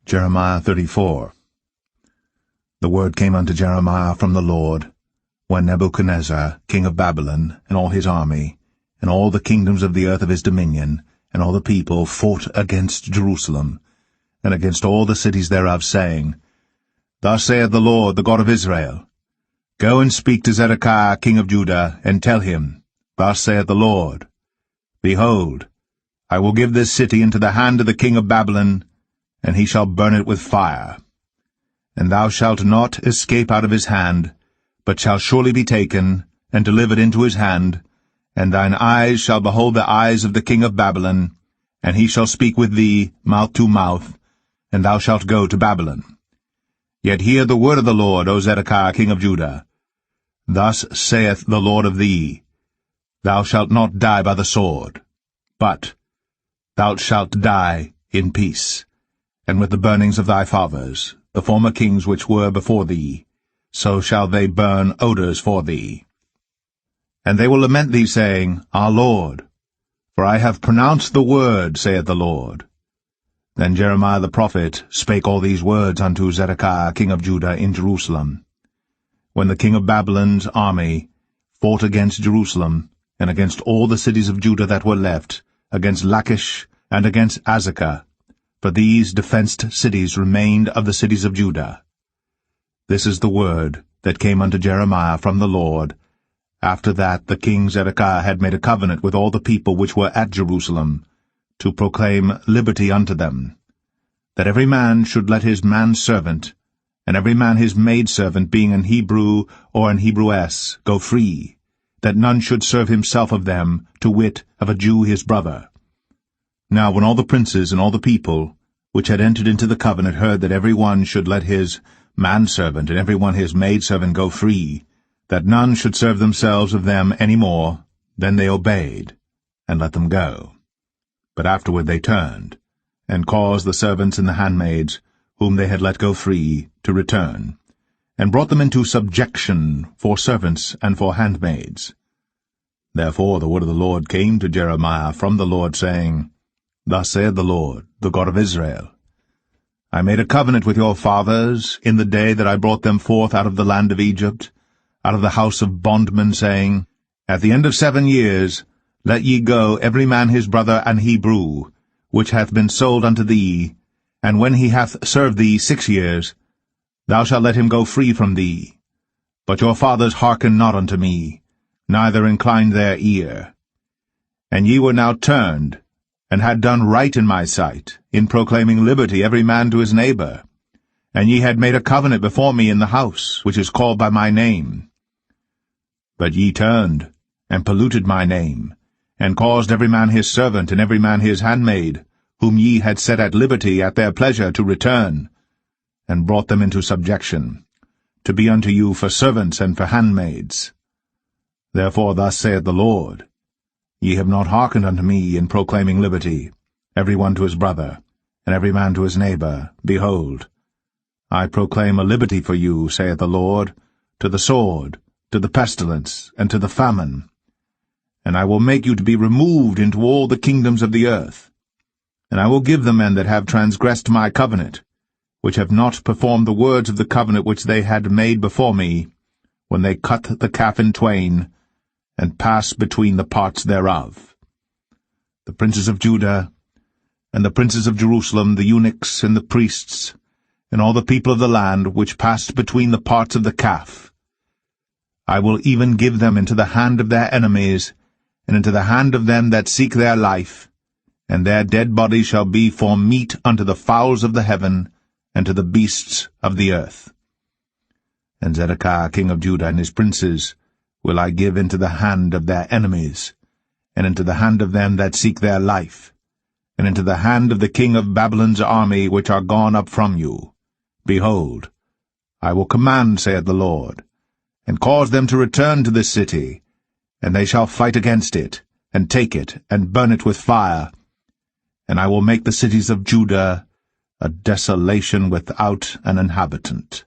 Jeremiah 34. The word came unto Jeremiah from the Lord, when Nebuchadnezzar, king of Babylon, and all his army, and all the kingdoms of the earth of his dominion, and all the people fought against Jerusalem, and against all the cities thereof, saying, Thus saith the Lord, the God of Israel, Go and speak to Zedekiah king of Judah, and tell him, Thus saith the Lord, Behold, I will give this city into the hand of the king of Babylon, and he shall burn it with fire. And thou shalt not escape out of his hand, but shall surely be taken, and delivered into his hand, and thine eyes shall behold the eyes of the king of Babylon, and he shall speak with thee mouth to mouth, and thou shalt go to Babylon. Yet hear the word of the Lord, O Zedekiah king of Judah. Thus saith the Lord of thee, Thou shalt not die by the sword, but thou shalt die in peace, and with the burnings of thy fathers, the former kings which were before thee, so shall they burn odours for thee. And they will lament thee, saying, Our Lord, for I have pronounced the word, saith the Lord. Then Jeremiah the prophet spake all these words unto Zedekiah king of Judah in Jerusalem, when the king of Babylon's army fought against Jerusalem, and against all the cities of Judah that were left, against Lachish and against Azekah, for these defenced cities remained of the cities of Judah. This is the word that came unto Jeremiah from the Lord, after that the king Zedekiah had made a covenant with all the people which were at Jerusalem, to proclaim liberty unto them, that every man should let his manservant, and every man his maidservant, being an Hebrew or an Hebrewess, go free, that none should serve himself of them, to wit, of a Jew his brother. Now when all the princes and all the people, which had entered into the covenant, heard that every one should let his manservant and every one his maidservant go free, that none should serve themselves of them any more, then they obeyed, and let them go. But afterward they turned, and caused the servants and the handmaids, whom they had let go free, to return, and brought them into subjection for servants and for handmaids. Therefore the word of the Lord came to Jeremiah from the Lord, saying, Thus saith the Lord, the God of Israel, I made a covenant with your fathers in the day that I brought them forth out of the land of Egypt, out of the house of bondmen, saying, At the end of 7 years let ye go every man his brother an Hebrew, which hath been sold unto thee, and when he hath served thee 6 years, thou shalt let him go free from thee. But your fathers hearkened not unto me, neither inclined their ear. And ye were now turned, and had done right in my sight, in proclaiming liberty every man to his neighbor. And ye had made a covenant before me in the house, which is called by my name. But ye turned, and polluted my name, and caused every man his servant and every man his handmaid, whom ye had set at liberty at their pleasure, to return, and brought them into subjection, to be unto you for servants and for handmaids. Therefore thus saith the Lord, Ye have not hearkened unto me in proclaiming liberty, every one to his brother, and every man to his neighbor. Behold, I proclaim a liberty for you, saith the Lord, to the sword, to the pestilence, and to the famine. And I will make you to be removed into all the kingdoms of the earth. And I will give the men that have transgressed my covenant, which have not performed the words of the covenant which they had made before me, when they cut the calf in twain, and passed between the parts thereof. The princes of Judah, and the princes of Jerusalem, the eunuchs, and the priests, and all the people of the land, which passed between the parts of the calf, I will even give them into the hand of their enemies, and into the hand of them that seek their life, and their dead bodies shall be for meat unto the fowls of the heaven, and to the beasts of the earth. And Zedekiah king of Judah and his princes will I give into the hand of their enemies, and into the hand of them that seek their life, and into the hand of the king of Babylon's army, which are gone up from you. Behold, I will command, saith the Lord, and cause them to return to this city, and they shall fight against it, and take it, and burn it with fire. And I will make the cities of Judah a desolation without an inhabitant.